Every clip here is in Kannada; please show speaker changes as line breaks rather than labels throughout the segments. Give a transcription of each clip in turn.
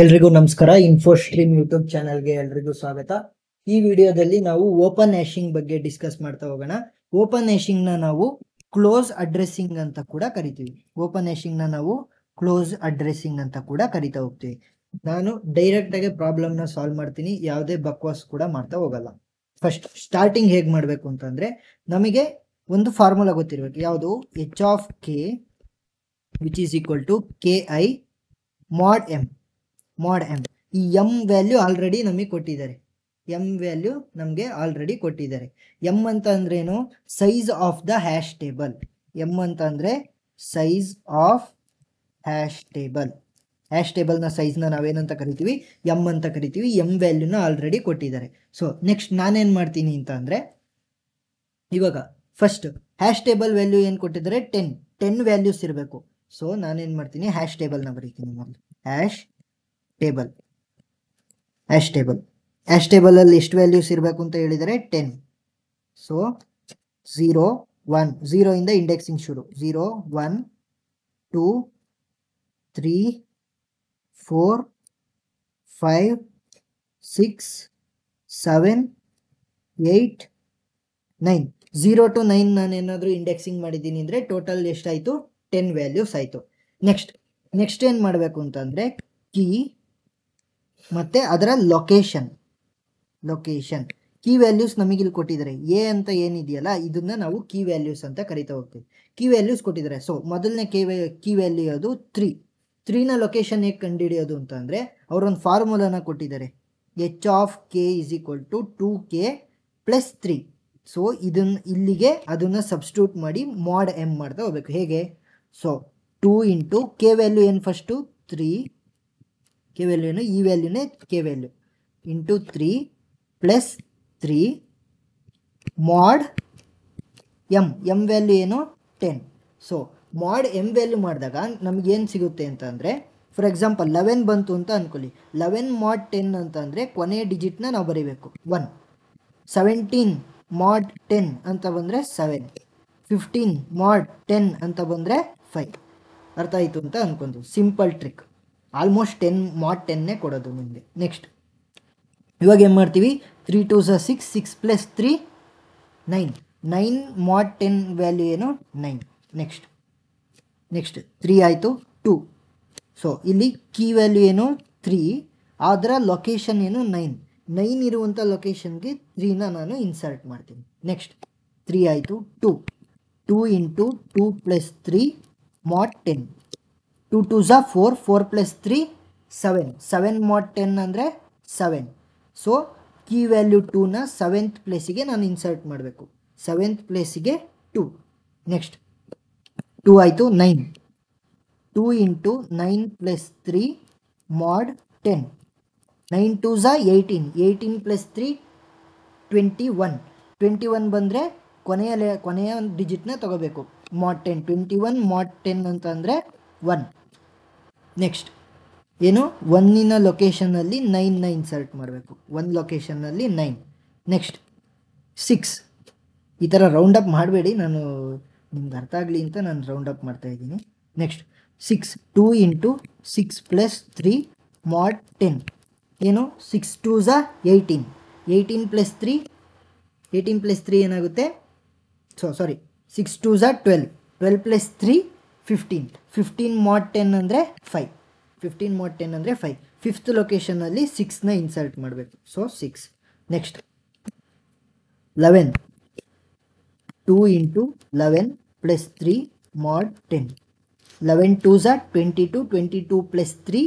ಎಲ್ರಿಗೂ ನಮಸ್ಕಾರ. ಇನ್ಫೋಸ್ಟ್ರೀಮ್ ಯೂಟ್ಯೂಬ್ ಚಾನಲ್ಗೆ ಎಲ್ರಿಗೂ ಸ್ವಾಗತ. ಈ ವಿಡಿಯೋದಲ್ಲಿ ನಾವು ಓಪನ್ ಹ್ಯಾಶಿಂಗ್ ಬಗ್ಗೆ ಡಿಸ್ಕಸ್ ಮಾಡ್ತಾ ಹೋಗೋಣ. ಓಪನ್ ಹ್ಯಾಶಿಂಗ್ ನ ನಾವು ಕ್ಲೋಸ್ ಅಡ್ರೆಸ್ಸಿಂಗ್ ಅಂತ ಕೂಡ ಕರಿತೀವಿ. ಓಪನ್ ಹ್ಯಾಶಿಂಗ್ ನ ನಾವು ಕ್ಲೋಸ್ ಅಡ್ರೆಸ್ಸಿಂಗ್ ಅಂತ ಕೂಡ ಕರಿತಾ ಹೋಗ್ತೀವಿ. ನಾನು ಡೈರೆಕ್ಟ್ ಆಗಿ ಪ್ರಾಬ್ಲಮ್ ನ ಸಾಲ್ವ್ ಮಾಡ್ತೀನಿ, ಯಾವುದೇ ಬಕ್ವಾಸ್ ಕೂಡ ಮಾಡ್ತಾ ಹೋಗಲ್ಲ. ಫಸ್ಟ್ ಸ್ಟಾರ್ಟಿಂಗ್ ಹೇಗ್ ಮಾಡ್ಬೇಕು ಅಂತಂದ್ರೆ, ನಮಗೆ ಒಂದು ಫಾರ್ಮುಲಾ ಗೊತ್ತಿರ್ಬೇಕು. ಯಾವುದು? H of K which is equal to K I mod M. ಈ ಎಂ ವ್ಯಾಲ್ಯೂ ಆಲ್ರೆಡಿ ನಮಗೆ ಕೊಟ್ಟಿದ್ದಾರೆ. ಎಂ ವ್ಯಾಲ್ಯೂ ನಮಗೆ ಆಲ್ರೆಡಿ ಕೊಟ್ಟಿದ್ದಾರೆ. ಎಂ ಅಂತ ಅಂದ್ರೆ ಏನು? Size of the hash table. M ಅಂತ ಅಂದ್ರೆ size of hash table. Hash table ನ ಸೈಜ್ ನ ನಾವೇನಂತ ಕರಿತೀವಿ? ಎಂ ಅಂತ ಕರಿತೀವಿ. ಎಂ ವ್ಯಾಲ್ಯೂನ ಆಲ್ರೆಡಿ ಕೊಟ್ಟಿದ್ದಾರೆ. ಸೊ ನೆಕ್ಸ್ಟ್ ನಾನೇನ್ ಮಾಡ್ತೀನಿ ಅಂತ ಅಂದ್ರೆ, ಇವಾಗ ಫಸ್ಟ್ ಹ್ಯಾಶ್ ಟೇಬಲ್ ವ್ಯಾಲ್ಯೂ ಏನ್ ಕೊಟ್ಟಿದ್ದಾರೆ? 10 ವ್ಯಾಲ್ಯೂಸ್ ಇರಬೇಕು. ಸೊ ನಾನೇನ್ ಮಾಡ್ತೀನಿ? ಹ್ಯಾಶ್ ಟೇಬಲ್ ನ ಬರೀತೀನಿ. ಹ್ಯಾಶ್ ಟೇಬಲ್ ಅಲ್ಲಿ ಎಷ್ಟು ವ್ಯಾಲ್ಯೂಸ್ ಇರಬೇಕು ಅಂತ ಹೇಳಿದರೆ 10. ಸೊ 0 1 0 ಇಂದ ಇಂಡೆಕ್ಸಿಂಗ್ ಶುರು. 0 1 2 3 4 5 6 7 8 9. 0 to 9 ನಾನೇನಾದ್ರೂ ಇಂಡೆಕ್ಸಿಂಗ್ ಮಾಡಿದ್ದೀನಿ ಅಂದ್ರೆ ಟೋಟಲ್ ಎಷ್ಟಾಯ್ತು? 10 ವ್ಯಾಲ್ಯೂಸ್ ಆಯ್ತು. ನೆಕ್ಸ್ಟ್ ಏನ್ ಮಾಡಬೇಕು ಅಂತಂದ್ರೆ, ಕೀ ಮತ್ತೆ ಅದರ ಲೊಕೇಶನ್. ಕೀ ವ್ಯಾಲ್ಯೂಸ್ ನಮಗೆ ಇಲ್ಲಿ ಕೊಟ್ಟಿದ್ದಾರೆ. ಎ ಅಂತ ಏನಿದೆಯಲ್ಲ, ಇದನ್ನ ನಾವು ಕೀ ವ್ಯಾಲ್ಯೂಸ್ ಅಂತ ಕರಿತಾ ಹೋಗ್ತೀವಿ. ಕೀ ವ್ಯಾಲ್ಯೂಸ್ ಕೊಟ್ಟಿದ್ದಾರೆ. ಸೊ ಮೊದಲನೇ ಕೀ ವ್ಯಾಲ್ಯೂ ಅದು 3 ನ ಲೊಕೇಶನ್ ಹೇಗೆ ಕಂಡುಹಿಡಿಯೋದು ಅಂತ ಅಂದ್ರೆ, ಅವರೊಂದು ಫಾರ್ಮುಲಾನ ಕೊಟ್ಟಿದ್ದಾರೆ. H of K is equal to 2k plus 3. So ಇದನ್ನ ಇಲ್ಲಿಗೆ ಅದನ್ನ ಸಬ್ಸ್ಟಿಟ್ಯೂಟ್ ಮಾಡಿ ಮಾಡ್ ಎಂ ಮಾಡ್ತಾ ಹೋಗ್ಬೇಕು. ಹೇಗೆ? ಸೊ 2 ಇಂಟು ಕೆ ವ್ಯಾಲ್ಯೂ ಏನು? ಫಸ್ಟು 3. ಕೆ ವ್ಯಾಲ್ಯೂ ಏನು? ಈ ವ್ಯಾಲ್ಯೂನೇ ಕೆ ವ್ಯಾಲ್ಯೂ ಇಂಟು 3 ಪ್ಲಸ್ 3 ಮಾಡ್ ಎಂ ವ್ಯಾಲ್ಯೂ ಏನು? 10. ಸೊ ಮಾಡ್ ಎಂ ವ್ಯಾಲ್ಯೂ ಮಾಡಿದಾಗ ನಮಗೇನು ಸಿಗುತ್ತೆ ಅಂತ ಅಂದರೆ, ಫಾರ್ ಎಕ್ಸಾಂಪಲ್ 11 ಬಂತು ಅಂತ ಅಂದ್ಕೊಳ್ಳಿ. 11 ಮಾಡ್ 10 ಅಂತ ಅಂದರೆ ಕೊನೆಯ ಡಿಜಿಟ್ನ ನಾವು ಬರೀಬೇಕು 1. 17 ಮಾಡ್ 10 ಅಂತ ಬಂದರೆ 7. 15 ಮಾಡ್ 10 ಅಂತ ಬಂದರೆ 5. ಅರ್ಥ ಆಯಿತು ಅಂತ ಅನ್ಕೊಂತೀವಿ. Simple trick. ಆಲ್ಮೋಸ್ಟ್ 10 ಮಾಡ್ 10ನೇ ಕೊಡೋದು ನಿಮಗೆ. ನೆಕ್ಸ್ಟ್ ಇವಾಗ ಏನು ಮಾಡ್ತೀವಿ? 3 2 6 6 ಪ್ಲಸ್ 3 9 ಮಾಡ್ 10 ವ್ಯಾಲ್ಯೂ ಏನು? 9. ನೆಕ್ಸ್ಟ್ 3 ಆಯಿತು 2. ಸೊ ಇಲ್ಲಿ ಕೀ ವ್ಯಾಲ್ಯೂ ಏನು? 3. ಅದರ ಲೊಕೇಶನ್ ಏನು? 9 ಇರುವಂಥ ಲೊಕೇಶನ್ಗೆ 3ನ ನಾನು ಇನ್ಸರ್ಟ್ ಮಾಡ್ತೀನಿ. ನೆಕ್ಸ್ಟ್ 3 ಆಯಿತು 2 ಇಂಟು 2 ಪ್ಲಸ್ 3 ಮಾಡ್ 10. 2 2 4 4 ಪ್ಲಸ್ 3 7 ಮಾಡ್ 10 ಅಂದರೆ 7. ಸೊ ಕೀ ವ್ಯಾಲ್ಯೂ 2ನ 7th ಪ್ಲೇಸಿಗೆ ನಾನು ಇನ್ಸರ್ಟ್ ಮಾಡಬೇಕು. 7th ಪ್ಲೇಸಿಗೆ 2. ನೆಕ್ಸ್ಟ್ 2 ಆಯಿತು 9. 2 ಇಂಟು 9 ಪ್ಲಸ್ 3 ಮಾಡ್ 10. 9 2 18. 18 ಪ್ಲಸ್ 3 21 ಬಂದರೆ ಕೊನೆಯ ಒಂದು ಡಿಜಿಟ್ನ ತಗೋಬೇಕು. ಮಾಡ್ 10 21 ಮಾಡ್ 10 ಅಂತ ಅಂದರೆ 1. ನೆಕ್ಸ್ಟ್ ಏನು? 1ನ ಲೊಕೇಶನ್ನಲ್ಲಿ 9ನ ಇನ್ಸರ್ಟ್ ಮಾಡಬೇಕು. 1 ಲೊಕೇಶನ್ನಲ್ಲಿ 9. ನೆಕ್ಸ್ಟ್ 6. ಈ ಥರ ರೌಂಡ್ ಅಪ್ ಮಾಡಬೇಡಿ, ನಾನು ನಿಮ್ಗೆ ಅರ್ಥ ಆಗಲಿ ಅಂತ ನಾನು ರೌಂಡ್ ಅಪ್ ಮಾಡ್ತಾ ಇದ್ದೀನಿ. ನೆಕ್ಸ್ಟ್ 6 2 ಇಂಟು 6 ಪ್ಲಸ್ 3 ಮಾಡ್ 10 ಏನು? 6 2 18. 18 ಪ್ಲಸ್ 3 ಏನಾಗುತ್ತೆ? 6 2 12. 12 ಪ್ಲಸ್ 3 15. 15 ಮಾಡ್ 10 ಅಂದರೆ 5. 15 ಮಾಡ್ 10 ಅಂದರೆ 5. 5th ಲೊಕೇಶನಲ್ಲಿ 6ನ ಇನ್ಸರ್ಟ್ ಮಾಡಬೇಕು. ಸೊ 6. ನೆಕ್ಸ್ಟ್ 11. 2 ಇಂಟು 11 ಪ್ಲಸ್ 3 ಮಾಡ್ 10. 11 2 22. 22 ಪ್ಲಸ್ 3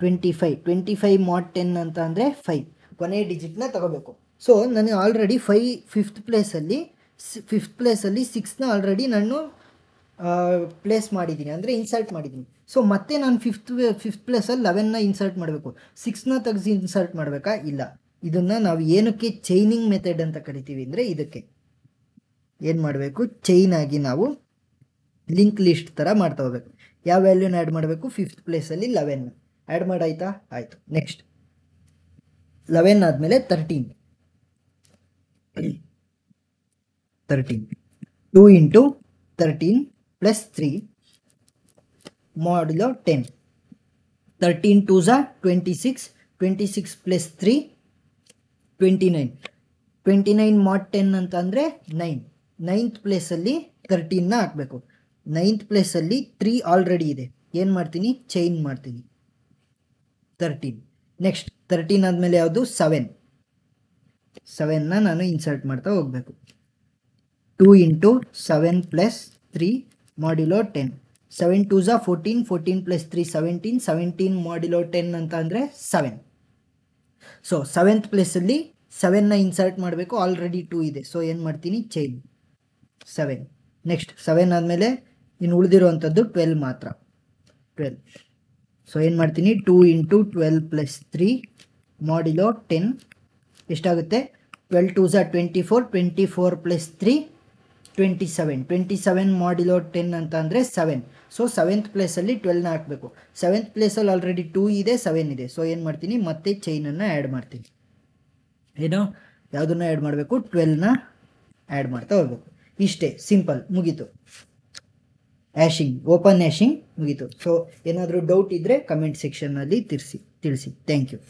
25. 25 ಮಾಡ್ 10 ಅಂತ ಅಂದರೆ 5. ಕೊನೆಯ ಡಿಜಿಟ್ನ ತಗೋಬೇಕು. ಸೊ ನಾನು ಆಲ್ರೆಡಿ 5th ಪ್ಲೇಸಲ್ಲಿ 6ನ ಆಲ್ರೆಡಿ ನಾನು ಪ್ಲೇಸ್ ಮಾಡಿದ್ದೀನಿ, ಅಂದರೆ ಇನ್ಸರ್ಟ್ ಮಾಡಿದ್ದೀನಿ. ಸೊ ಮತ್ತೆ ನಾನು ಫಿಫ್ತ್ ಪ್ಲೇಸಲ್ಲಿ 11ನ ಇನ್ಸರ್ಟ್ ಮಾಡಬೇಕು. 6ನ ತೆಗೆದು ಇನ್ಸರ್ಟ್ ಮಾಡಬೇಕಾ? ಇಲ್ಲ. ಇದನ್ನು ನಾವು ಏನಕ್ಕೆ ಚೈನಿಂಗ್ ಮೆಥಡ್ ಅಂತ ಕರಿತೀವಿ ಅಂದರೆ, ಇದಕ್ಕೆ ಏನು ಮಾಡಬೇಕು? ಚೈನ್ ಆಗಿ ನಾವು ಲಿಂಕ್ ಲಿಸ್ಟ್ ಥರ ಮಾಡ್ತಾ ಹೋಗ್ಬೇಕು. ಯಾವ ವ್ಯಾಲ್ಯೂನ ಆ್ಯಡ್ ಮಾಡಬೇಕು? 5th ಪ್ಲೇಸಲ್ಲಿ 11 ಆ್ಯಡ್ ಮಾಡಾಯ್ತಾ? ಆಯಿತು. ನೆಕ್ಸ್ಟ್ 11 ಆದಮೇಲೆ 13. 2 ಇಂಟು 13 ಪ್ಲಸ್ 3 ಮಾಡ್ಯುಲೋ 10. 13 2 ज़ा 26, 26 ಪ್ಲಸ್ 3 29, 29 mod 10 ಅಂತ ಅಂದರೆ 9, 9th ಪ್ಲೇಸಲ್ಲಿ 13ನ ಹಾಕಬೇಕು. 9th ಪ್ಲೇಸಲ್ಲಿ 3 ಆಲ್ರೆಡಿ ಇದೆ, ಏನು ಮಾಡ್ತೀನಿ ಚೈನ್ ಮಾಡ್ತೀನಿ 13. ನೆಕ್ಸ್ಟ್ 13 ಆದಮೇಲೆ ಯಾವುದು 7, 7ನ ನಾನು ಇನ್ಸರ್ಟ್ ಮಾಡ್ತಾ ಹೋಗಬೇಕು. 2 ಇಂಟು 7 ಪ್ಲಸ್ 3 ಮಾಡ್ಯುಲೋ 10, 7 2 ಝಾ 14, 14 ಪ್ಲಸ್ 3 17, 17 ಮಾಡ್ಯುಲೋ 10 ಅಂತ ಅಂದರೆ 7. ಸೊ 7th ಪ್ಲೇಸಲ್ಲಿ 7ನ ಇನ್ಸರ್ಟ್ ಮಾಡಬೇಕು, ಆಲ್ರೆಡಿ 2 ಇದೆ, ಸೊ ಏನು ಮಾಡ್ತೀನಿ ಚೈನ್ 7. ನೆಕ್ಸ್ಟ್ 7 ಆದಮೇಲೆ ಇನ್ನು ಉಳಿದಿರುವಂಥದ್ದು 12 ಮಾತ್ರ, 12. ಸೊ ಏನು ಮಾಡ್ತೀನಿ 2 ಇಂಟು 12 ಪ್ಲಸ್ 3 ಮಾಡ್ಯುಲೋ 10 ಎಷ್ಟಾಗುತ್ತೆ, 12 2 ಝಾ 24, 24 ಪ್ಲಸ್ 3 27, 27 ಮಾಡ್ಯುಲೋ 10 ಅಂತ ಅಂದರೆ 7. ಸೊ 7th ಪ್ಲೇಸಲ್ಲಿ 12ನ ಹಾಕಬೇಕು. 7th ಪ್ಲೇಸಲ್ಲಿ ಆಲ್ರೆಡಿ 2 ಇದೆ, 7 ಇದೆ, ಸೊ ಏನು ಮಾಡ್ತೀನಿ ಮತ್ತೆ ಚೈನನ್ನು ಆ್ಯಡ್ ಮಾಡ್ತೀನಿ. ಏನು ಯಾವುದನ್ನು ಆ್ಯಡ್ ಮಾಡಬೇಕು, 12ನ ಆ್ಯಡ್ ಮಾಡ್ತಾ ಹೋಗ್ಬೇಕು. ಇಷ್ಟೇ ಸಿಂಪಲ್, ಮುಗೀತು. ಹ್ಯಾಶಿಂಗ್, ಓಪನ್ ಹ್ಯಾಶಿಂಗ್ ಮುಗೀತು. ಸೊ ಏನಾದರೂ ಡೌಟ್ ಇದ್ದರೆ ಕಮೆಂಟ್ ಸೆಕ್ಷನ್ನಲ್ಲಿ ತಿಳಿಸಿ. Thank you.